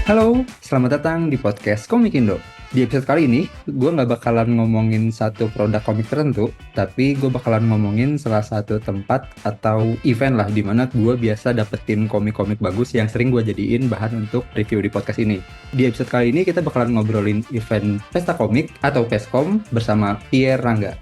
Halo, selamat datang di podcast Komik Indo. Di episode kali ini, gue nggak bakalan ngomongin satu produk komik tertentu, tapi gue bakalan ngomongin salah satu tempat atau event lah di mana gue biasa dapetin komik-komik bagus yang sering gue jadiin bahan untuk review di podcast ini. Di episode kali ini kita bakalan ngobrolin event Pesta Komik atau Peskom bersama Pierre Rangga.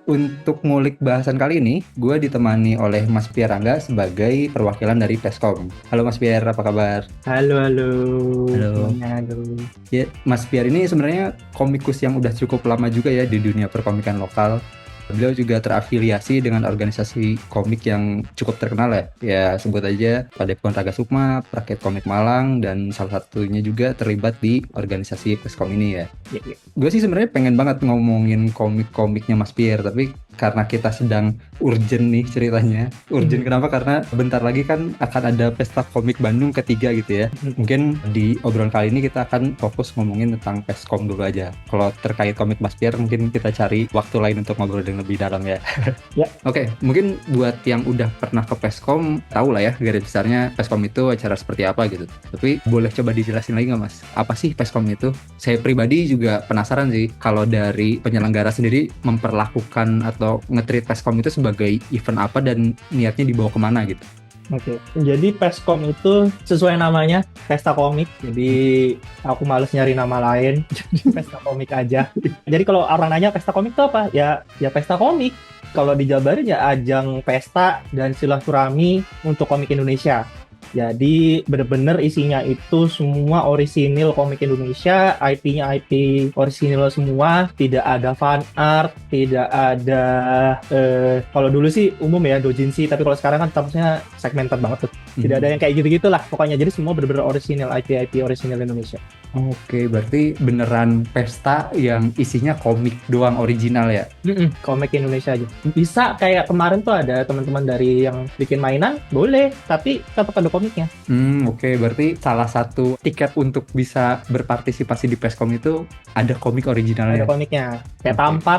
Untuk ngulik bahasan kali ini, gue ditemani oleh Mas Pierre Rangga sebagai perwakilan dari Peskom. Halo Mas Pierre, apa kabar? Halo. Halo. Halo. Ya, Mas Pierre ini sebenarnya komikus yang udah cukup lama juga ya di dunia perkomikan lokal. Beliau juga terafiliasi dengan organisasi komik yang cukup terkenal ya. Ya, sebut aja Padepokan Raga Sukma, Rakyat Komik Malang, dan salah satunya juga terlibat di organisasi Peskom ini ya. Gue sih sebenarnya pengen banget ngomongin komik-komiknya Mas Pierre, tapi karena kita sedang urgent nih ceritanya. Urgent kenapa? Karena bentar lagi kan akan ada Pesta Komik Bandung ketiga gitu ya. Mungkin di obrolan kali ini kita akan fokus ngomongin tentang Peskom dulu aja. Kalau terkait komik Mas Pierre mungkin kita cari waktu lain untuk ngobrol dengan lebih dalam ya. Ya. Oke, mungkin buat yang udah pernah ke Peskom tahu lah ya garis besarnya Peskom itu acara seperti apa gitu. Tapi boleh coba dijelasin lagi nggak Mas? Apa sih Peskom itu? Saya pribadi juga penasaran sih kalau dari penyelenggara sendiri memperlakukan atau nge-treat Peskom itu sebagai event apa dan niatnya dibawa kemana gitu. Oke. Jadi Peskom itu sesuai namanya Pesta Komik. Jadi aku males nyari nama lain. Jadi Pesta Komik aja. Jadi kalau orang nanya Pesta Komik itu apa? Ya Pesta Komik. Kalau dijabarin ya ajang pesta dan silaturahmi untuk komik Indonesia. Jadi bener-bener isinya itu semua orisinil komik Indonesia, IP-nya IP orisinil semua, tidak ada fan art, tidak ada kalau dulu sih umum ya doujinshi, tapi kalau sekarang kan statusnya segmented banget tuh. Tidak ada yang kayak gitu-gitu lah pokoknya. Jadi semua bener-bener orisinil IP orisinil Indonesia. Oke, berarti beneran pesta yang isinya komik doang original ya? Komik Indonesia aja. Bisa kayak kemarin tuh ada teman-teman dari yang bikin mainan, boleh, tapi tetap ada komiknya. Oke, berarti salah satu tiket untuk bisa berpartisipasi di Peskom itu ada komik originalnya. Ada komiknya. Kayak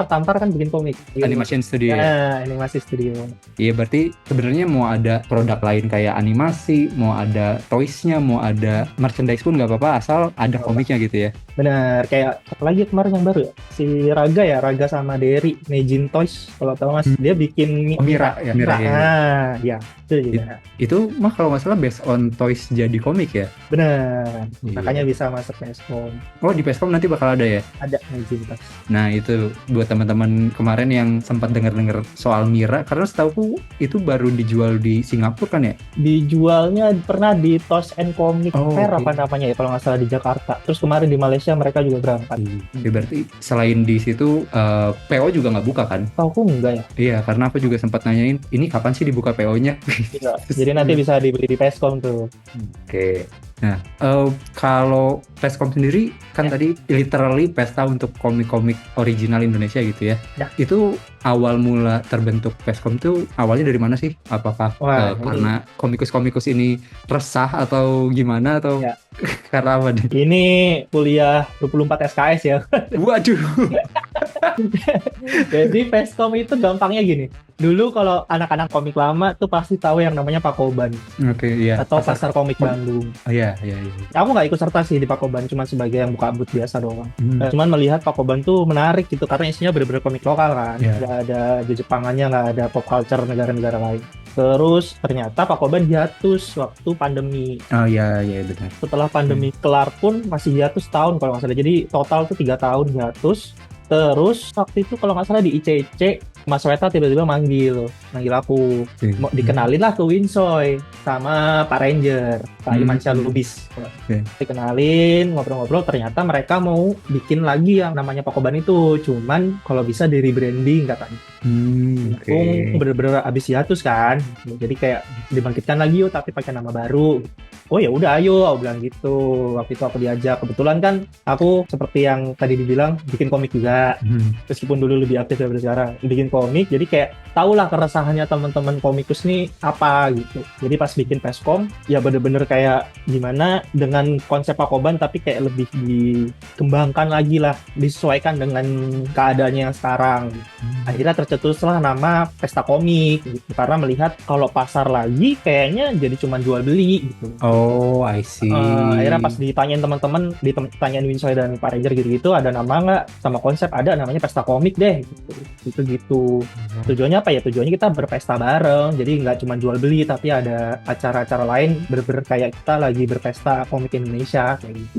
Tampar kan bikin komik. Animation Studio ya? Animasi studio. Iya, berarti sebenarnya mau ada produk lain kayak animasi, mau ada toys-nya, mau ada merchandise pun nggak apa-apa, asal ada komiknya gitu ya? Benar, kayak apalagi kemarin yang baru ya, si Raga sama Derry, Nejin Toys, kalau tahu Mas, dia bikin Mira ya? Mira, ya. Ya, itu juga. Itu mah kalau nggak salah based on toys jadi komik ya? Benar, Iya. makanya bisa masuk Peskom. Oh, di Peskom nanti bakal ada ya? Ada Nejin Toys. Nah, itu buat teman-teman kemarin yang sempat dengar-dengar soal Mira, karena setahu itu baru dijual di Singapura kan ya? Dijualnya pernah di Toys and Comic Fair oke. apa namanya ya, kalau nggak salah di Jakarta. Terus kemarin di Malaysia mereka juga berangkat. Oke, berarti selain di situ PO juga nggak buka kan? Tahu aku enggak ya? Iya, karena aku juga sempat nanyain, ini kapan sih dibuka PO-nya? Iya. Jadi nanti bisa dibeli di Peskom tuh. Oke. Nah, kalau Peskom sendiri kan tadi literally pesta untuk komik-komik original Indonesia gitu ya. Ya. Itu awal mula terbentuk Peskom itu awalnya dari mana sih? Apakah karena komikus-komikus ini resah atau gimana atau Ya. karena apa nih? Ini kuliah 24 SKS ya. Waduh. Jadi Peskom itu gampangnya gini. Dulu kalau anak-anak komik lama tuh pasti tahu yang namanya Pakoban Oke, iya. atau Pasar Komik Bandung. Oh, iya. Aku nggak ikut serta sih di Pakoban, cuma sebagai yang buka booth biasa doang. Hmm. Cuman melihat Pakoban tuh menarik gitu karena isinya bener-bener komik lokal kan. Iya. Nggak ada Jepangannya, nggak ada pop culture negara-negara lain. Terus ternyata Pakoban hiatus waktu pandemi. Oh iya benar. Setelah pandemi kelar pun masih hiatus tahun kalau nggak salah. Jadi total tuh 3 tahun hiatus. Terus waktu itu kalau nggak salah di ICC, Mas Weta tiba-tiba manggil aku. Mau dikenalin lah ke Winsoy sama Pak Ranger, Pak Imansyah Lubis. Dikenalin, ngobrol-ngobrol, ternyata mereka mau bikin lagi yang namanya Pakoban itu. Cuman kalau bisa di rebranding katanya. Oke. Aku bener-bener abis hiatus kan, jadi kayak dibangkitkan lagi yuk tapi pakai nama baru. Oh ya udah ayo, aku bilang gitu. Waktu itu aku diajak. Kebetulan kan aku seperti yang tadi dibilang bikin komik juga. Meskipun dulu lebih aktif daripada sekarang bikin komik, jadi kayak tahulah keresahannya teman-teman komikus nih apa gitu. Jadi pas bikin Peskom ya bener-bener kayak gimana dengan konsep Pakoban tapi kayak lebih dikembangkan lagi lah, disesuaikan dengan keadaannya yang sekarang. Akhirnya tercetuslah nama Pesta Komik gitu. Karena melihat kalau pasar lagi kayaknya jadi cuma jual beli gitu. Oh, I see. Akhirnya pas ditanyain teman-teman, ditanyain Winsoy dan Pak Ranger gitu-gitu, ada nama nggak sama konsep, ada namanya Pesta Komik deh gitu. Tujuannya apa ya? Tujuannya kita berpesta bareng, jadi nggak cuma jual beli tapi ada acara-acara lain bener-bener kayak kita lagi berpesta komik Indonesia kayak gitu.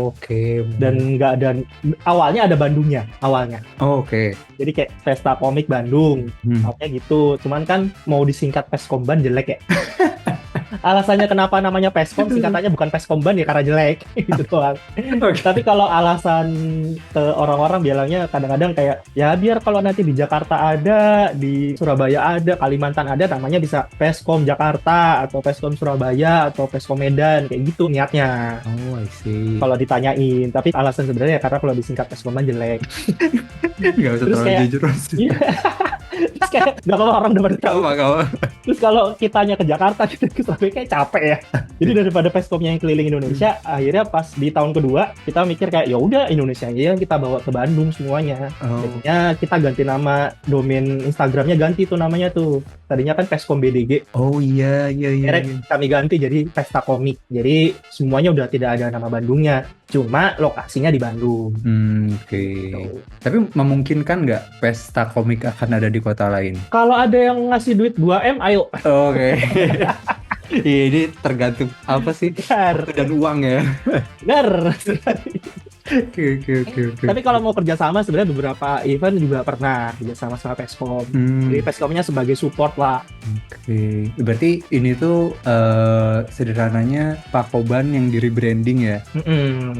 Oke. Dan nggak ada, awalnya ada Bandungnya awalnya. Oke. Jadi kayak Pesta Komik Bandung, awalnya gitu. Cuman kan mau disingkat Peskomban jelek ya. Alasannya kenapa namanya Peskom, singkatannya bukan Peskomban ya karena jelek gitu doang. Tapi kalau alasan ke orang-orang bilangnya kadang-kadang kayak ya biar kalau nanti di Jakarta ada, di Surabaya ada, Kalimantan ada, namanya bisa Peskom Jakarta atau Peskom Surabaya atau Peskom Medan kayak gitu niatnya. Oh, I see. Kalau ditanyain, tapi alasan sebenarnya karena kalau disingkat Peskomban jelek. Nggak usah Terus terlalu kayak- jujur sih. Iya. Terus kayak gak apa-apa orang udah pada tahu. Apa? Terus kalau kitanya ke Jakarta, kita ke Surabaya kayak capek ya. Jadi daripada Peskomnya yang keliling Indonesia, akhirnya pas di tahun kedua kita mikir kayak ya udah Indonesia aja yang kita bawa ke Bandung semuanya. Oh. Jadinya kita ganti nama, domain Instagramnya ganti tuh namanya tuh. Tadinya kan Peskom BDG, Oh iya. akhirnya kami ganti jadi Pesta Komik. Jadi semuanya udah tidak ada nama Bandungnya, cuma lokasinya di Bandung. Oke. Gitu. Tapi memungkinkan nggak pesta komik akan ada di kota lain? Kalau ada yang ngasih duit 2M, ayo. Oke. Iya, ini tergantung apa sih? Benar, Waktu dan uang ya. benar. Oke. Tapi kalau mau kerjasama sebenarnya beberapa event juga pernah kerjasama sama Peskom. Jadi Peskomnya sebagai support lah. Oke. Berarti ini tuh sederhananya Pakoban yang di rebranding ya.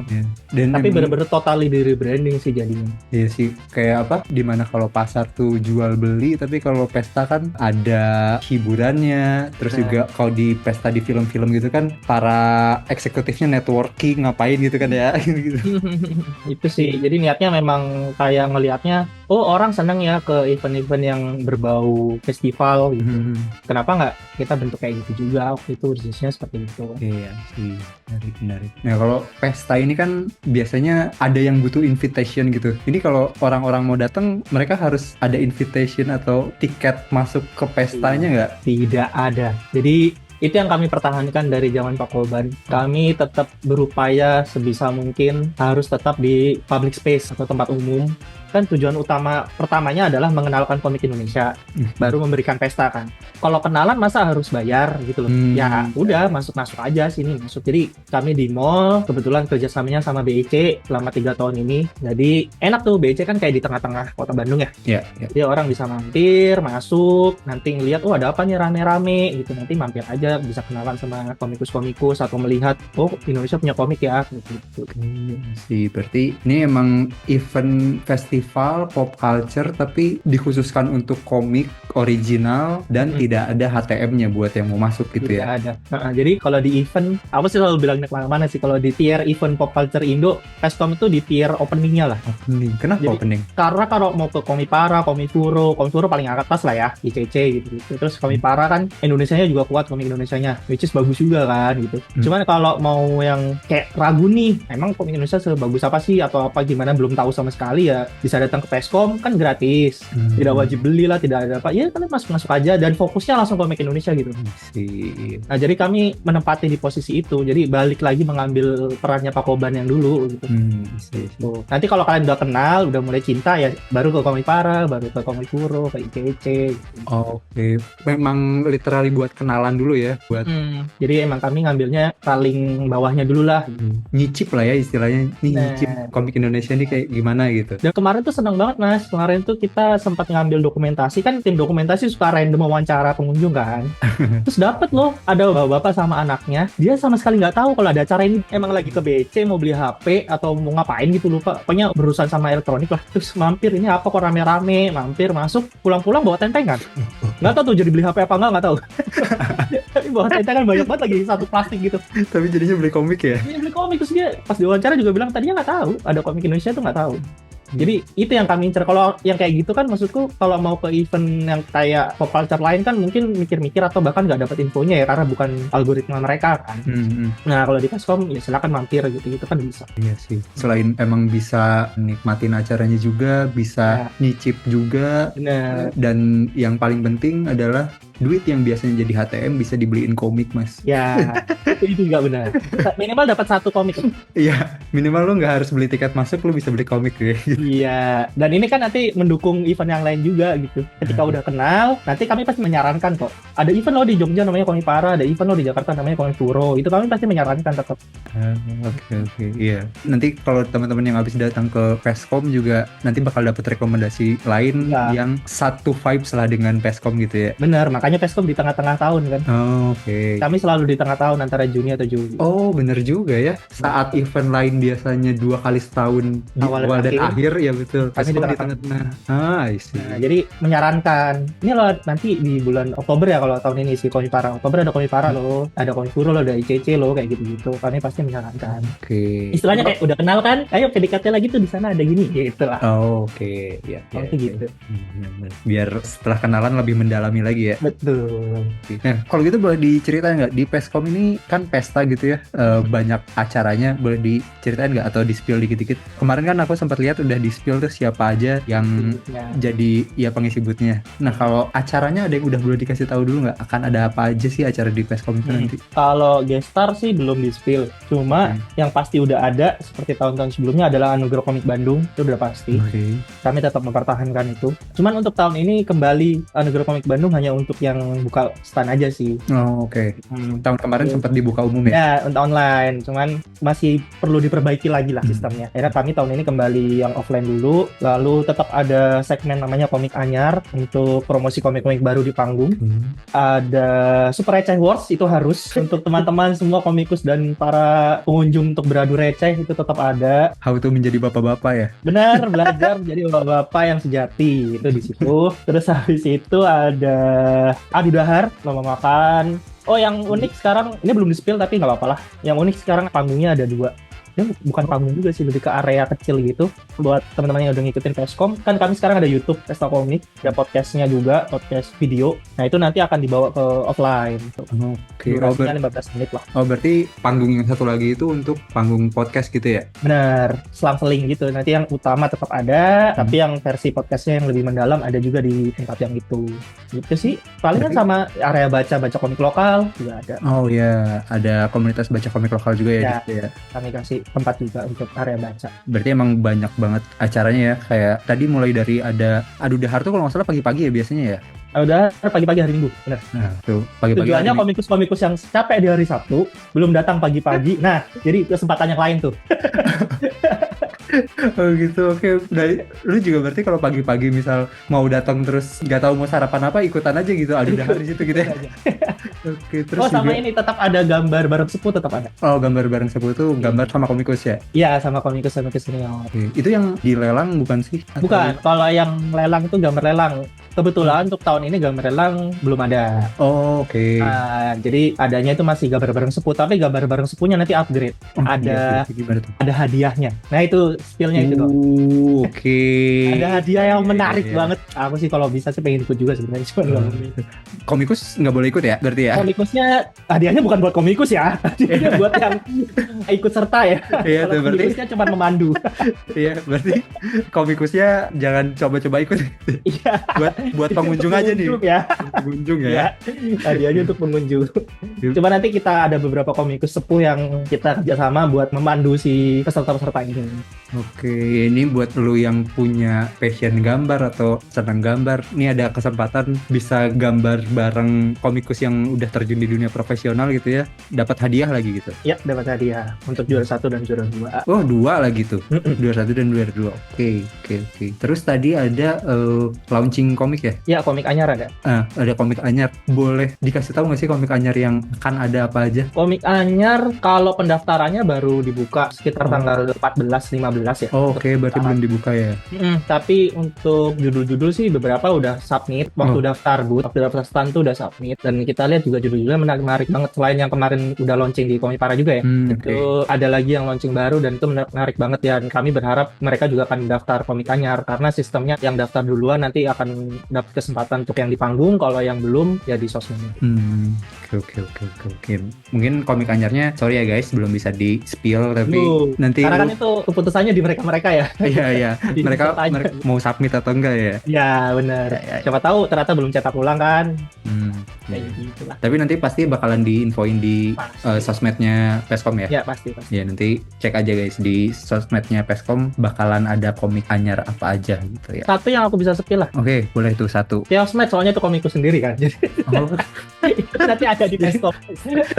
Ya. Dan Tapi emang- bener-bener totally di rebranding sih jadinya. Iya sih, kayak apa? Dimana kalau pasar tuh jual beli, tapi kalau pesta kan ada hiburannya. Terus Nah. juga kalau di pesta di film-film gitu kan, para eksekutifnya networking ngapain gitu kan ya, gitu. Itu sih. Jadi niatnya memang kayak ngelihatnya, oh orang seneng ya ke event-event yang berbau festival gitu. Kenapa nggak kita bentuk kayak gitu juga? Waktu itu bisnisnya seperti itu. Iya sih, menarik. Nah kalau pesta ini kan biasanya ada yang butuh invitation gitu. Ini kalau orang-orang mau datang, mereka harus ada invitation atau tiket masuk ke pestanya nggak? Tidak ada. Jadi itu yang kami pertahankan dari zaman Pakoban. Kami tetap berupaya sebisa mungkin harus tetap di public space atau tempat umum. Kan tujuan utama pertamanya adalah mengenalkan komik Indonesia, baru memberikan pesta kan. Kalau kenalan masa harus bayar gitu loh. Ya udah masuk aja sini masuk. Jadi kami di mall kebetulan kerjasamanya sama BEC selama 3 tahun ini. Jadi enak tuh, BEC kan kayak di tengah-tengah kota Bandung ya. Iya. Jadi orang bisa mampir, masuk, nanti ngelihat, oh ada apa nih rame-rame gitu. Nanti mampir aja, bisa kenalan sama komikus-komikus atau melihat, oh Indonesia punya komik ya gitu. Sih, berarti ini emang event festival pop culture tapi dikhususkan untuk komik original dan tidak ada HTM-nya buat yang mau masuk gitu Tidak ya. ada. Jadi kalau di event, aku sih selalu bilang kemana-mana sih, kalau di tier event pop culture Indo, Peskom itu di tier openingnya lah. Opening. Kenapa Jadi- opening? Karena kalau mau ke Komipara, Komifuro paling atas lah ya, ICC gitu. Terus Komipara kan Indonesianya juga kuat, komik Indonesianya, which is bagus juga kan gitu. Cuman kalau mau yang kayak ragu nih, emang komik Indonesia sebagus apa sih atau apa gimana, belum tahu sama sekali ya, bisa datang ke Peskom kan gratis. Tidak wajib beli lah, tidak ada apa. Ya kalian masuk aja dan fokusnya langsung komik Indonesia gitu. Sih. Nah, jadi kami menempati di posisi itu. Jadi balik lagi mengambil perannya Pakoban yang dulu gitu. Sih. Tuh. Nanti kalau kalian udah kenal, udah mulai cinta ya baru ke Komipara, baru ke Komifuro, ke ICC. Gitu. Oke, memang literally buat kenalan dulu ya, buat Jadi emang kami ngambilnya paling bawahnya dulu lah. nyicip lah ya istilahnya. Nih Nah. nyicip komik Indonesia nih kayak gimana gitu. Dan kemarin kemarin tuh seneng banget Mas. Kemarin tuh kita sempat ngambil dokumentasi, kan tim dokumentasi suka random wawancara pengunjung kan. Terus dapet loh, ada bapak-bapak sama anaknya, dia sama sekali nggak tahu kalau ada acara ini, emang lagi ke BC mau beli HP atau mau ngapain gitu lupa. Pokoknya berurusan sama elektronik lah. Terus mampir, ini apa kok rame-rame, mampir masuk, pulang-pulang bawa tentengan. Nggak tahu tuh jadi beli HP apa nggak tahu. Tapi bawa tentengan banyak banget lagi, satu plastik gitu. Tapi jadinya beli komik ya? Dia beli komik, terus dia pas diwawancara juga bilang tadinya nggak tahu ada komik Indonesia tuh nggak tahu. Jadi itu yang kami incer. Kalau yang kayak gitu kan maksudku kalau mau ke event yang kayak pop culture lain kan mungkin mikir-mikir atau bahkan nggak dapat infonya ya karena bukan algoritma mereka kan. Nah kalau di Peskom ya silakan mampir gitu kan bisa. Iya sih. Selain emang bisa nikmatin acaranya juga, bisa nyicip juga. Bener. Dan yang paling penting adalah duit yang biasanya jadi HTM bisa dibeliin komik, Mas. Ya, itu juga benar. Minimal dapat satu komik. Iya, minimal lu nggak harus beli tiket masuk, lu bisa beli komik ya. Iya, dan ini kan nanti mendukung event yang lain juga gitu. Ketika udah kenal, nanti kami pasti menyarankan kok. Ada event lo di Jogja namanya Komipara, ada event lo di Jakarta namanya Komipuro. Itu kami pasti menyarankan tetap. Oke, iya. Nanti kalau teman-teman yang habis datang ke Peskom juga nanti bakal dapat rekomendasi lain yang satu vibes lah dengan Peskom gitu ya. Bener, makanya Peskom di tengah-tengah tahun kan. Oke. Kami selalu di tengah tahun antara Juni atau Juli. Oh, bener juga ya. Saat event lain biasanya 2 kali setahun di awal dan akhir ya betul. Kami di tengah-tengah. I see. Nah, jadi menyarankan. Ini loh nanti di bulan Oktober ya kalau tahun ini sih Komipara. Oktober ada Komipara loh, ada Komipuro loh, ada ICC loh kayak gitu-gitu. Kami pasti menyarankan. Oke. Istilahnya kayak udah kenal kan? Ayo PDKT lagi tuh di sana ada gini gitu lah. Oke. Ya. Gitu. Biar setelah kenalan lebih mendalami lagi ya. Betul. Nah, kalau gitu boleh diceritain nggak di Peskom ini kan pesta gitu ya, banyak acaranya, boleh diceritain nggak atau di-spill dikit-dikit? Kemarin kan aku sempat lihat udah di-spill tuh siapa aja yang jadi ya pengisi booth-nya. Nah, kalau acaranya ada yang udah boleh dikasih tahu dulu nggak? Akan ada apa aja sih acara di Peskom itu nanti? Kalau guest star sih belum di-spill. Cuma yang pasti udah ada seperti tahun-tahun sebelumnya adalah Anugerah Komik Bandung, itu udah pasti. Kami tetap mempertahankan itu. Cuman untuk tahun ini kembali Anugerah Komik Bandung hanya untuk yang buka stand aja sih. Oke. Tahun kemarin sempat dibuka umum ya? Ya, untuk online. Cuman masih perlu diperbaiki lagi lah sistemnya. Akhirnya kami tahun ini kembali yang offline dulu. Lalu tetap ada segmen namanya Komik Anyar untuk promosi komik-komik baru di panggung. Ada Super Receh Wars, itu harus untuk teman-teman semua komikus dan para pengunjung untuk beradu receh itu tetap ada. How to menjadi bapak-bapak ya? Benar, belajar menjadi bapak-bapak yang sejati itu di situ. Terus habis itu ada Adu Dahar, lomba makan. Oh, yang unik sekarang, ini belum di-spill tapi nggak apa-apa lah. Yang unik sekarang panggungnya ada 2. Ya, bukan panggung juga sih, lebih ke area kecil gitu. Buat teman-teman yang udah ngikutin Peskom, kan kami sekarang ada YouTube Pesta Komik, ada podcastnya juga, podcast video. Nah, itu nanti akan dibawa ke offline. Oke. Durasinya 15 menit lah. Oh, berarti panggung yang satu lagi itu untuk panggung podcast gitu ya? Benar, selang-seling gitu. Nanti yang utama tetap ada, tapi yang versi podcastnya yang lebih mendalam ada juga di tempat yang itu. Gitu sih. Paling kan sama area baca komik lokal juga ada. Oh ya, ada komunitas baca komik lokal juga ya. Ya. Kami kasih tempat juga untuk area baca. Berarti emang banyak banget acaranya ya. Kayak tadi mulai dari ada Adu Dahar tuh kalau nggak salah pagi-pagi ya biasanya ya. Udah pagi-pagi hari Minggu, benar. Nah, tuh pagi-pagi. Tujuannya komikus-komikus yang capek di hari Sabtu belum datang pagi-pagi. Nah, jadi kesempatan yang lain tuh. Oh gitu, oke. Dari lu juga berarti kalau pagi-pagi misal mau datang terus nggak tahu mau sarapan apa, ikutan aja gitu Adu Dahar di situ gitu ya. Oke, terus sama juga, ini tetap ada gambar bareng sepuh, tetap ada. Oh, gambar bareng sepuh itu gambar sama komikus ya? Iya, sama komikus senior. Itu yang dilelang bukan sih? Bukan, kalau yang lelang itu gambar lelang. Kebetulan untuk tahun ini gambar lelang belum ada. Oh, oke. Jadi adanya itu masih gambar bareng sepuh, tapi gambar bareng sepuhnya nanti upgrade. Ada hadiahnya. Nah, itu spillnya itu dong. Oke. Ada hadiah yang menarik banget. Aku sih kalau bisa sih pengen ikut juga sebenarnya. Komikus nggak boleh ikut ya, berarti ya? Komikusnya hadiahnya bukan buat komikus ya, hadiahnya buat yang ikut serta ya. Iya, tuh berarti. Komikusnya cuma memandu. Iya, berarti komikusnya jangan coba-coba ikut. Iya. Buat pengunjung aja nih. Ya. Pengunjung ya. Hadiahnya untuk pengunjung. Cuma nanti kita ada beberapa komikus sepuh yang kita kerjasama buat memandu si peserta-peserta ini. Oke, ini buat lu yang punya passion gambar atau senang gambar, ini ada kesempatan bisa gambar bareng komikus yang udah udah terjun di dunia profesional gitu ya, dapat hadiah lagi gitu. Ya, dapat hadiah untuk juara 1 dan juara 2. Oh, 2 lagi tuh. Juara 1 dan juara 2. Oke. Terus tadi ada launching komik ya? Ya, komik anyar ada. Ada komik anyar. Boleh dikasih tahu nggak sih komik anyar yang akan ada apa aja? Komik anyar kalau pendaftarannya baru dibuka sekitar tanggal 14-15 ya. Oke, berarti belum dibuka ya? Tapi untuk judul-judul sih beberapa udah submit waktu daftar booth, waktu daftar stand tuh udah submit, dan kita lihat juga judul-judulnya menarik banget. Selain yang kemarin udah launching di Komipara juga ya, itu ada lagi yang launching baru dan itu menarik banget ya. Dan kami berharap mereka juga akan daftar komik anyar karena sistemnya yang daftar duluan nanti akan dapat kesempatan untuk yang di panggung, kalau yang belum ya di sosmed. Oke. Mungkin komik anyarnya, sorry ya guys, belum bisa di spill tapi nanti. Karena kan itu keputusannya di mereka ya. Iya. mereka mau submit atau enggak ya? Ya benar. Siapa tahu ternyata belum cetak ulang kan. Kayak gitu lah. Tapi nanti pasti bakalan diinfoin di sosmednya Peskom ya? Ya pasti. Ya nanti cek aja guys di sosmednya Peskom bakalan ada komik anyar apa aja gitu ya. Satu yang aku bisa spill lah. Oke, boleh tuh satu. Chaosmed soalnya itu komikku sendiri kan. Jadi itu nanti ada di Peskom.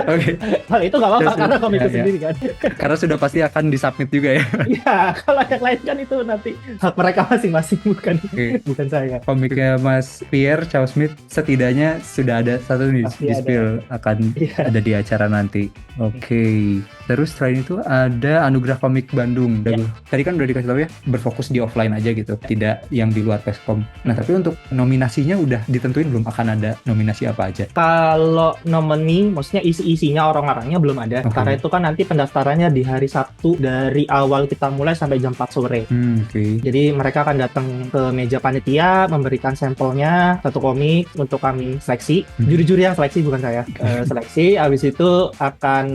Oke. Hal itu nggak apa-apa karena komikku sendiri kan. Karena sudah pasti akan disubmit juga ya. Iya, kalau yang lain kan itu nanti hak mereka masing-masing, bukan saya. Komiknya Mas Pierre Chaosmed setidaknya sudah ada satu di spill akan ada di acara nanti. Oke. Terus selain itu ada Anugerah Komik Bandung. Tadi kan udah dikasih tahu ya, berfokus di offline aja gitu, tidak yang di luar Peskom. Nah, tapi untuk nominasinya udah ditentuin belum, akan ada nominasi apa aja? Kalau nomini, maksudnya isi-isinya orang-orangnya belum ada. Karena itu kan nanti pendaftarannya di hari Sabtu dari awal kita mulai sampai jam 4 sore. Jadi mereka akan datang ke meja panitia, memberikan sampelnya satu komik untuk kami seleksi. Juri-juri yang seleksi, bukan saya. Seleksi, habis itu akan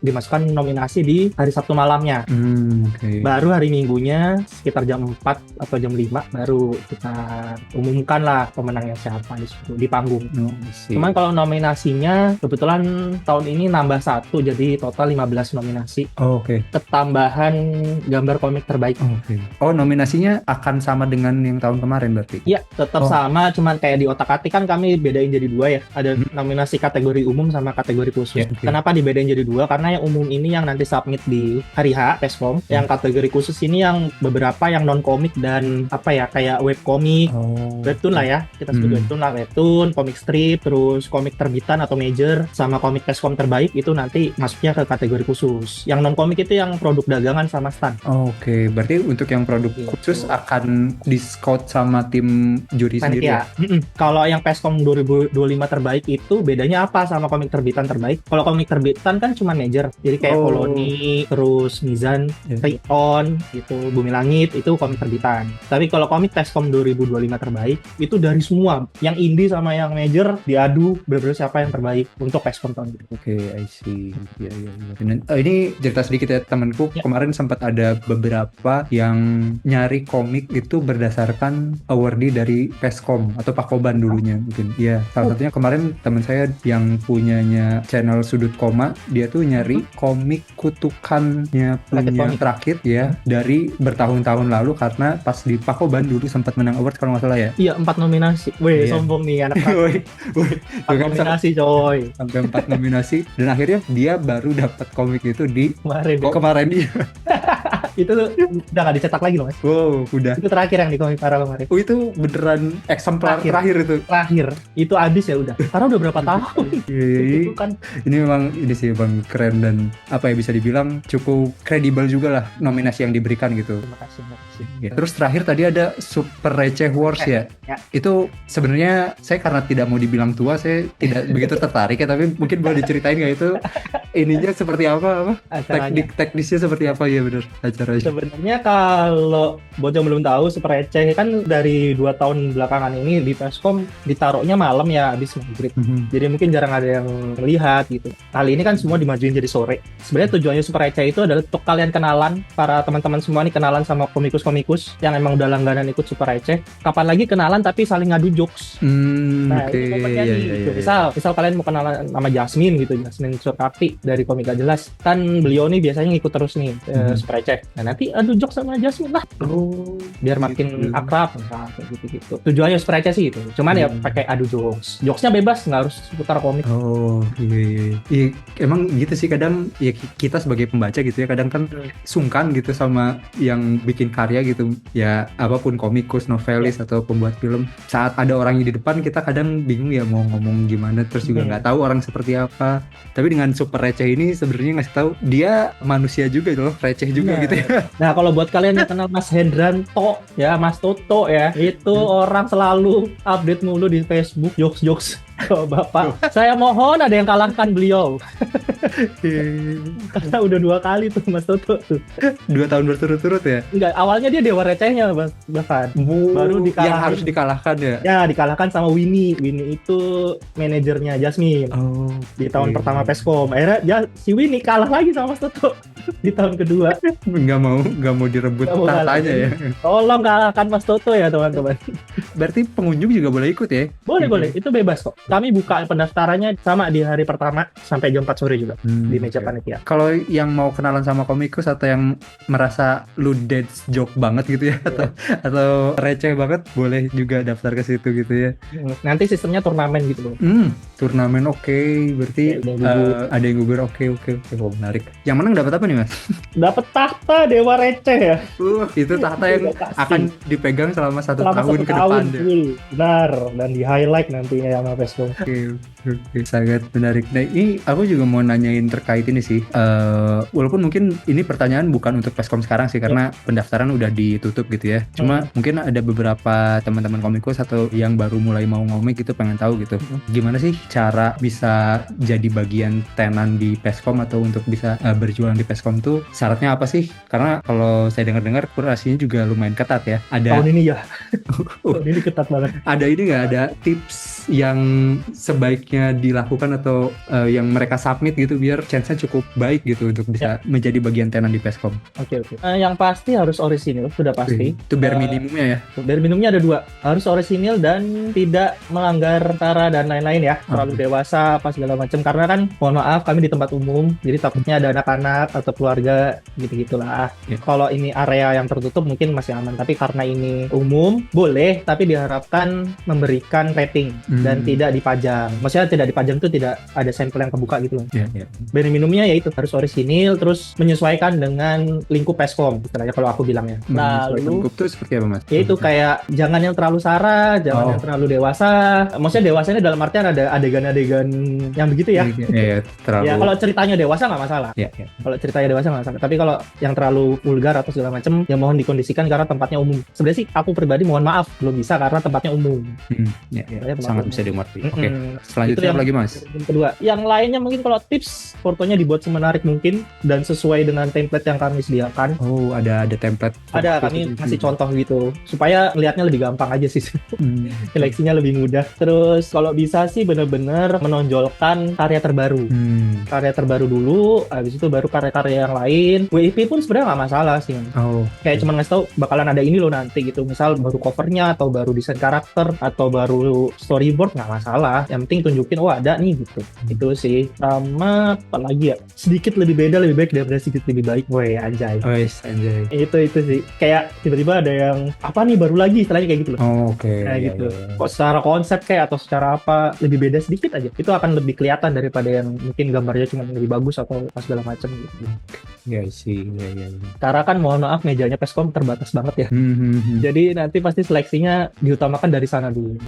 dimasukkan nominasi di hari Sabtu malamnya. Baru hari Minggunya sekitar jam 4 atau jam 5 baru kita umumkan lah pemenangnya siapa di panggung. Cuman kalau nominasinya kebetulan tahun ini nambah 1, jadi total 15 nominasi. Ketambahan gambar komik terbaik. Nominasinya akan sama dengan yang tahun kemarin berarti? Iya, tetap sama, cuman kayak di otak-atik kan kami bedain jadi 2 ya. Ada nominasi kategori umum sama kategori khusus. Kenapa dibedain jadi 2? Karena yang umum ini yang nanti submit di hari H Peskom, yang kategori khusus ini yang beberapa yang non komik dan apa ya, kayak webkomik, webtoon lah ya, kita sebut webtoon, komik strip, terus komik terbitan atau major, sama komik Peskom terbaik itu nanti masuknya ke kategori khusus. Yang non komik itu yang produk dagangan sama stand. Berarti untuk yang produk khusus akan di scout sama tim juri sendiri ya? Kalau yang Peskom 2025 terbaik itu bedanya apa sama komik terbitan terbaik? Kalau komik terbitan kan cuma major, jadi kayak Koloni, terus Mizan, Rion, gitu, Bumi Langit, itu komik terbitan. Tapi kalau komik Peskom 2025 terbaik, itu dari semua, yang indie sama yang major, diadu, bener-bener siapa yang terbaik untuk Peskom tahun ini. I see. Iya. Ini cerita sedikit ya, temanku kemarin sempat ada beberapa yang nyari komik itu berdasarkan awardee dari Peskom atau Pakoban dulunya mungkin. Iya, salah satunya kemarin teman saya yang punyanya channel Sudut Koma, dia tuh nyari komik kutukannya punya terakhir ya dari bertahun-tahun lalu, karena pas di Pakoban dulu sempat menang award kalau nggak salah ya. Iya, 4 nominasi. Sombong nih anak. 4 nominasi coy. Sampai 4 nominasi dan akhirnya dia baru dapat komik itu di kemarin dia. Itu udah nggak dicetak lagi loh, Mas. Udah. Itu terakhir yang di Komipara kemarin. Itu beneran eksemplar terakhir itu. Itu habis ya udah. Karena udah berapa tahun. Itu kan. Ini memang ini sih Bang, keren dan apa ya, bisa dibilang cukup kredibel juga lah nominasi yang diberikan gitu. Terima kasih. Ya. Terus terakhir tadi ada Super Receh Wars ya. Itu sebenarnya saya karena tidak mau dibilang tua, saya tidak begitu tertarik ya, tapi mungkin boleh diceritain nggak itu ininya seperti apa? Teknisnya seperti apa ya, bener acaranya? Sebenarnya kalau bocah belum tahu, Super Receh kan dari 2 tahun belakangan ini di Peskom ditaruhnya malam ya, habis maghrib. Jadi mungkin jarang ada yang melihat gitu. Kali ini kan semua dimajuin jadi sore. Sebenarnya tujuannya Super Receh itu adalah untuk kalian kenalan, para teman-teman semua nih kenalan sama komikus yang emang udah langganan ikut Super Receh. Kapan lagi kenalan tapi saling ngadu jokes. Ini momennya nih. Misal kalian mau kenalan sama Jasmine gitu, Jasmine Surkati, dari komik gak jelas. Kan beliau nih biasanya ngikut terus nih Super Receh. Nah nanti adu jokes sama Jasmine lah. Oh, Biar makin akrab misalnya kayak gitu-gitu. Tujuannya Super Receh sih itu. Cuman ya pakai adu jokes. Jokesnya bebas, nggak harus seputar komik. Oh, iya. Emang gitu sih kadang ya kita sebagai pembaca gitu ya kadang kan sungkan gitu sama yang bikin karya gitu. Ya apapun komikus, novelis atau pembuat film. Saat ada orang di depan kita kadang bingung ya mau ngomong gimana, terus juga nggak tahu orang seperti apa. Tapi dengan Super Receh ini sebenarnya ngasih tahu dia manusia juga loh, receh juga gitu ya. Nah kalau buat kalian yang kenal Mas Hendranto ya, Mas Toto ya, itu orang selalu update mulu di Facebook jokes-jokes ke Bapak. Saya mohon ada yang kalahkan beliau. Karena udah 2 kali tuh Mas Toto tuh. 2 tahun berturut-turut ya. Enggak, awalnya dia dewa recehnya bahkan. Baru dikalahkan. Yang harus dikalahkan ya. Ya, dikalahkan sama Winnie. Winnie itu manajernya Jasmine. Oh, di tahun pertama Peskom. Akhirnya si Winnie kalah lagi sama Mas Toto di tahun kedua. Nggak mau direbut tahtanya ya. Tolong kalahkan Mas Toto ya teman-teman. Berarti pengunjung juga boleh ikut ya? Boleh, itu bebas kok. Kami buka pendaftarannya sama di hari pertama sampai jam 4 sore juga di meja panitia. Kalau yang mau kenalan sama komikus atau yang merasa lu dead joke banget gitu ya, atau receh banget, boleh juga daftar ke situ gitu ya. Nanti sistemnya turnamen gitu loh. Turnamen oke. Berarti ada yang gugur oke. Oh, menarik. Yang menang dapat apa nih Mas? Dapat tahta dewa receh ya. Itu tahta yang akan dipegang selama 1 tahun ke depan deh. Benar, dan di highlight nantinya sama Peskom. Oke, sangat menarik. Nah, ini aku juga mau nanyain terkait ini sih. Walaupun mungkin ini pertanyaan bukan untuk Peskom sekarang sih, karena pendaftaran udah ditutup gitu ya. Cuma mungkin ada beberapa teman-teman komikus atau yang baru mulai mau ngomik gitu pengen tahu gitu. Gimana sih cara bisa jadi bagian tenan di Peskom atau untuk bisa berjualan di Peskom tuh syaratnya apa sih? Karena kalau saya dengar-dengar kurasinya juga lumayan ketat ya. Ada tahun ini ya. Tahun ini ketat banget. Ada ini nggak, ada tips yang sebaiknya dilakukan atau yang mereka submit gitu biar chance-nya cukup baik gitu untuk bisa menjadi bagian tenan di Peskom? Oke. Yang pasti harus orisinil, sudah pasti. Itu bare minimumnya ya? Bare minimumnya ada 2. Harus orisinil dan tidak melanggar sara dan lain-lain ya. Terlalu dewasa apa segala macam. Karena kan mohon maaf kami di tempat umum, jadi takutnya ada anak-anak atau keluarga gitu-gitulah. Kalau ini area yang tertutup mungkin masih aman, tapi karena ini umum boleh, tapi diharapkan memberikan rating dan tidak dipajang. Maksudnya tidak dipajang itu tidak ada sampel yang kebuka gitu loh. Bare minimumnya yaitu harus orisinil, terus menyesuaikan dengan lingkup Peskom istilahnya kalau aku bilangnya. Lalu lingkup itu seperti apa Mas? Yaitu kayak jangan yang terlalu sara, jangan yang terlalu dewasa. Maksudnya dewasanya dalam artian ada adegan-adegan yang begitu ya. Terlalu. Ya kalau ceritanya dewasa nggak masalah. Kalau ceritanya dewasa nggak masalah. Tapi kalau yang terlalu vulgar atau segala macam, ya mohon dikondisikan karena tempatnya umum. Sebenarnya sih aku pribadi mohon maaf belum bisa karena tempatnya umum. Sangat bisa dimengerti. Oke. Selanjutnya apa lagi Mas? Yang kedua, yang lainnya mungkin kalau tips fotonya dibuat semenarik mungkin dan sesuai dengan template yang kami sediakan. Oh, ada template. Ada, kami kasih contoh gitu supaya lihatnya lebih gampang aja sih. Seleksinya lebih mudah. Terus kalau bisa sih benar-benar menonjolkan karya terbaru. Karya terbaru dulu, habis itu baru karya-karya yang lain. WIP pun sebenarnya nggak masalah sih. Kayak cuma ngasih tahu bakalan ada ini loh nanti gitu. Misal baru covernya atau baru desain karakter atau baru storyboard, nggak masalah. Yang penting tunjukin ada nih gitu. Itu sih. Sama apa lagi ya? Sedikit lebih beda lebih baik daripada sedikit lebih baik. Woi, anjay. Anjay. Itu sih. Kayak tiba-tiba ada yang apa nih baru lagi istilahnya kayak gitu loh. Kayak gitu. Kok secara konsep kayak atau secara apa lebih beda sedikit aja. Itu akan lebih kelihatan daripada yang mungkin gambarnya cuma lebih bagus atau segala macam gitu. Karena kan mohon maaf mejanya Peskom terbatas banget ya. Jadi nanti pasti seleksinya diutamakan dari sana dulu.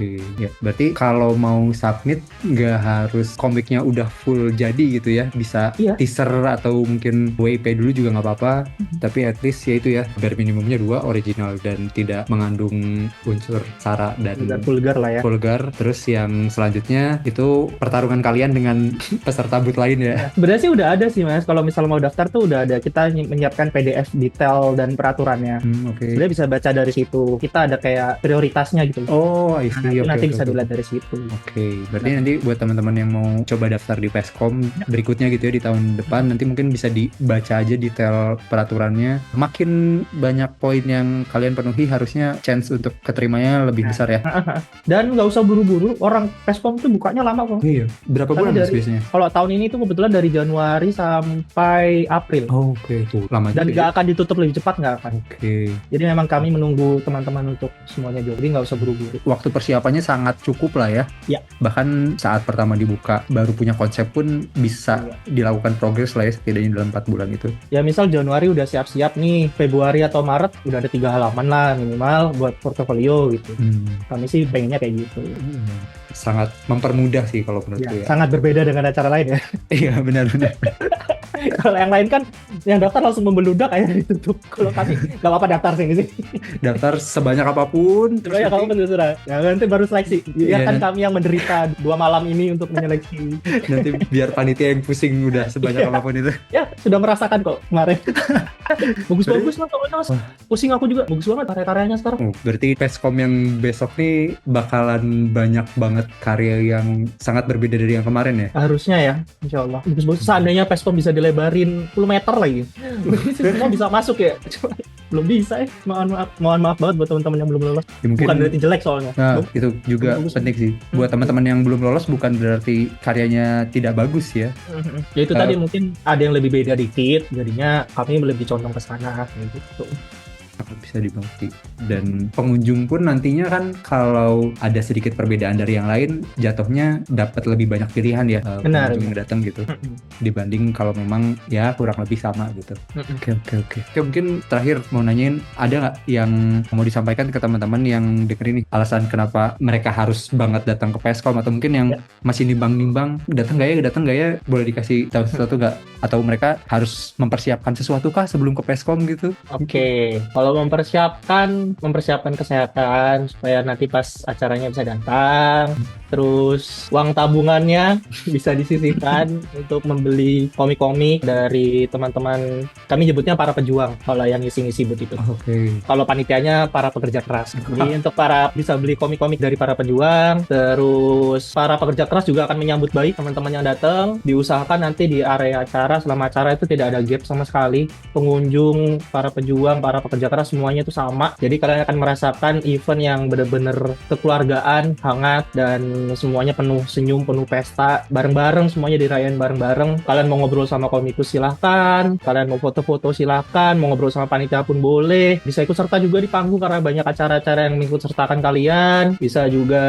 Berarti kalau mau submit nggak harus komiknya udah full jadi gitu ya, bisa teaser atau mungkin WIP dulu juga nggak apa-apa. Tapi at least ya itu ya bare minimumnya 2 original dan tidak mengandung unsur sara dan vulgar lah ya. Vulgar. Terus yang selanjutnya itu pertarungan kalian dengan peserta booth lain ya. Sebenarnya sih udah ada sih Mas. Kalau misal mau daftar tuh udah ada, kita menyiapkan PDF detail dan peraturannya. Sebenarnya bisa baca dari situ. Kita ada kayak prioritasnya gitu. Oh, I see. Nanti bisa dilihat dari situ. Oke, berarti nanti buat teman-teman yang mau coba daftar di Peskom berikutnya gitu ya di tahun depan, nanti mungkin bisa dibaca aja detail peraturannya. Makin banyak poin yang kalian penuhi, harusnya chance untuk keterimanya lebih besar ya. Dan nggak usah buru-buru, orang Peskom tuh bukanya lama kok. Iya, berapa Karena bulan Mas biasanya? Kalau tahun ini tuh kebetulan dari Januari sampai April. Oh, oke, tuh lama Dan juga nggak ya. akan ditutup lebih cepat, nggak akan. Oke. Jadi memang kami menunggu teman-teman untuk semuanya jadi nggak usah buru-buru. Waktu persiapannya sangat cukup lah ya. Ya. Bahkan saat pertama dibuka, baru punya konsep pun bisa Iya. dilakukan progres lah ya, setidaknya dalam 4 bulan itu. Ya misal Januari udah siap-siap nih, Februari atau Maret udah ada 3 halaman lah minimal buat portofolio gitu. Kami sih pengennya kayak gitu. Sangat mempermudah sih kalau menurutku ya. Sangat berbeda dengan acara lain ya. Iya, benar-benar. Kalau yang lain kan yang daftar langsung membeludak kayak ditutup. Kalau kami nggak apa-apa daftar sini sih. Daftar sebanyak apapun, terus Ya nanti, kamu betul sudah. Ya nanti baru seleksi. Iya, Ya kan nanti- kami yang menderita 2 malam ini untuk menyeleksi. nanti biar panitia yang pusing udah sebanyak Iya. apapun itu. Ya sudah merasakan kok kemarin. Bagus-bagus lah Kak Mas. Wah. Pusing aku juga. Bagus banget karya-karyanya sekarang. Oh, berarti Peskom yang besok nih bakalan banyak banget karya yang sangat berbeda dari yang kemarin ya. Harusnya ya, insya Allah. Bagus-bagus. Seandainya Peskom bisa dilebarin 10 meter lagi. Semua bisa masuk ya. Cuma belum bisa ya. Mohon maaf banget buat teman-teman yang belum lolos. Ya, mungkin Bukan berarti jelek soalnya. Nah, itu juga Bagus. penting sih. Buat teman-teman yang belum lolos bukan berarti karyanya tidak bagus ya. Ya itu tadi mungkin ada yang lebih beda dikit, jadinya kami lebih condong ke sana gitu. Sangat bisa dimengerti. Dan pengunjung pun nantinya kan kalau ada sedikit perbedaan dari yang lain, jatuhnya dapat lebih banyak pilihan ya, Benar. pengunjung yang datang gitu. Dibanding kalau memang ya kurang lebih sama gitu. Oke, mungkin terakhir mau nanyain, ada nggak yang mau disampaikan ke teman-teman yang dengerin nih alasan kenapa mereka harus banget datang ke Peskom, atau mungkin yang masih nimbang-nimbang datang nggak ya, boleh dikasih tahu sesuatu nggak, atau mereka harus mempersiapkan sesuatu kah sebelum ke Peskom gitu? Oke, kalau mempersiapkan kesehatan supaya nanti pas acaranya bisa datang, terus uang tabungannya bisa disisihkan untuk membeli komik-komik dari teman-teman, kami nyebutnya para pejuang kalau yang ngisi-ngisi booth itu. Oke. Kalau panitianya para pekerja keras. Jadi untuk para bisa beli komik-komik dari para pejuang, terus para pekerja keras juga akan menyambut baik teman-teman yang datang. Diusahakan nanti di area acara, selama acara itu tidak ada gap sama sekali. Pengunjung, para pejuang, para pekerja keras semuanya itu sama. Jadi kalian akan merasakan event yang benar-benar kekeluargaan, hangat, dan semuanya penuh senyum, penuh pesta, bareng-bareng, semuanya dirayain bareng-bareng. Kalian mau ngobrol sama komikus silahkan, kalian mau foto-foto silahkan, mau ngobrol sama panitia pun boleh. Bisa ikut serta juga di panggung karena banyak acara-acara yang mengikut sertakan kalian. Bisa juga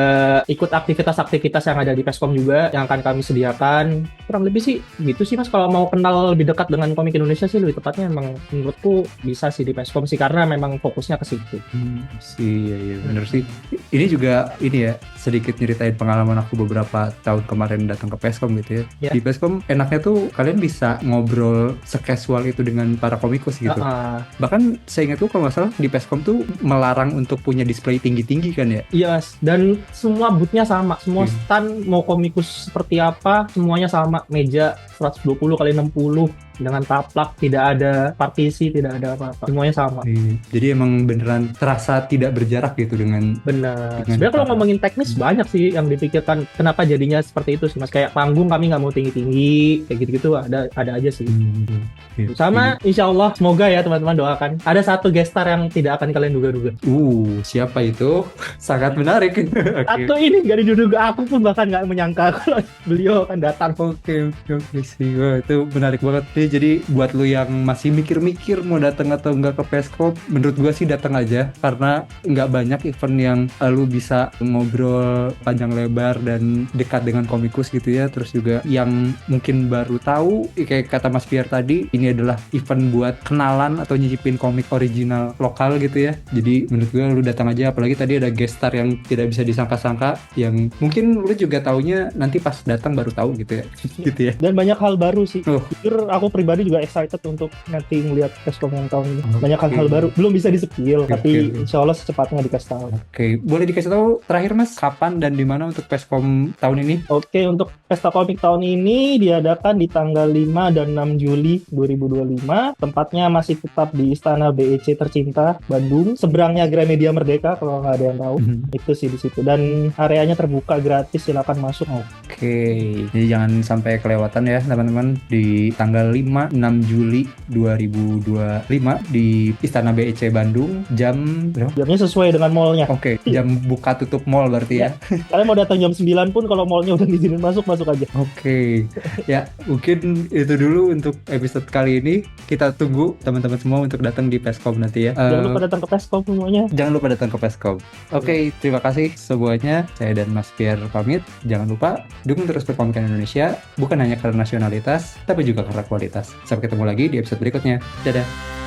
ikut aktivitas-aktivitas yang ada di Peskom juga yang akan kami sediakan. Kurang lebih sih gitu sih Mas. Kalau mau kenal lebih dekat dengan komik Indonesia sih lebih tepatnya emang menurutku bisa sih di Peskom sih, karena memang fokusnya ke situ. Iya, bener sih. Ini juga ini ya, sedikit nyeritain pengalaman aku beberapa tahun kemarin datang ke Peskom gitu ya. Ya. Di Peskom enaknya tuh kalian bisa ngobrol sekasual itu dengan para komikus gitu. Bahkan saya ingat tuh kalau nggak salah di Peskom tuh melarang untuk punya display tinggi-tinggi kan ya. Iya Mas, dan semua booth-nya sama, semua stand mau komikus seperti apa, semuanya sama, meja 120 kali 60 dengan taplak, tidak ada partisi, tidak ada apa-apa, semuanya sama. Jadi emang beneran terasa tidak berjarak gitu dengan. Benar. Dengan Sebenarnya kalau ngomongin teknis banyak sih yang dipikirkan kenapa jadinya seperti itu sih Mas. Kayak panggung kami nggak mau tinggi-tinggi, kayak gitu-gitu ada aja sih. Sama insya Allah, semoga ya teman-teman doakan. Ada satu guest star yang tidak akan kalian duga-duga. Siapa itu? Sangat menarik. Satu ini nggak diduga, aku pun bahkan nggak menyangka kalau beliau akan datang. Oke sih. Wah, itu menarik banget nih. Jadi buat lu yang masih mikir-mikir mau datang atau enggak ke Peskom, menurut gua sih datang aja, karena nggak banyak event yang lu bisa ngobrol panjang lebar dan dekat dengan komikus gitu ya. Terus juga yang mungkin baru tahu, kayak kata Mas Pierre tadi, ini adalah event buat kenalan atau nyicipin komik original lokal gitu ya. Jadi menurut gue lu datang aja, apalagi tadi ada guest star yang tidak bisa disangka-sangka, yang mungkin lu juga taunya nanti pas datang baru tahu gitu ya. Gitu ya. Dan banyak hal baru sih. Jujur aku pribadi juga excited untuk nanti ngeliat Peskom yang tahun ini. Banyak Oke. hal baru, belum bisa di-spill, Oke, tapi oke. insya Allah secepatnya dikasih tahu. Oke, boleh dikasih tahu terakhir Mas, kapan dan di mana untuk Peskom tahun ini? Oke, untuk Pesta Komik tahun ini diadakan di tanggal 5 dan 6 Juli 2025. Tempatnya masih tetap di Istana BEC tercinta, Bandung. Seberangnya Gramedia Merdeka, kalau nggak ada yang tahu. Itu sih di situ. Dan areanya terbuka gratis, silakan masuk. Oke, jadi jangan sampai kelewatan ya teman-teman di tanggal 5-6 Juli 2025 di Istana BEC Bandung jam berapa? Jamnya sesuai dengan mallnya. Oke, jam buka tutup mall berarti ya. Kalian mau datang jam 9 pun kalau mallnya udah ngizinin masuk, masuk aja. Oke, ya mungkin itu dulu untuk episode kali ini. Kita tunggu teman-teman semua untuk datang di Peskom nanti ya. Jangan lupa datang ke Peskom semuanya. Jangan lupa datang ke Peskom. Oke, terima kasih semuanya. Saya dan Mas Pierre pamit. Jangan lupa dukung terus perkomikan Indonesia, bukan hanya karena nasionalitas, tapi juga karena kualitas. Sampai ketemu lagi di episode berikutnya. Dadah.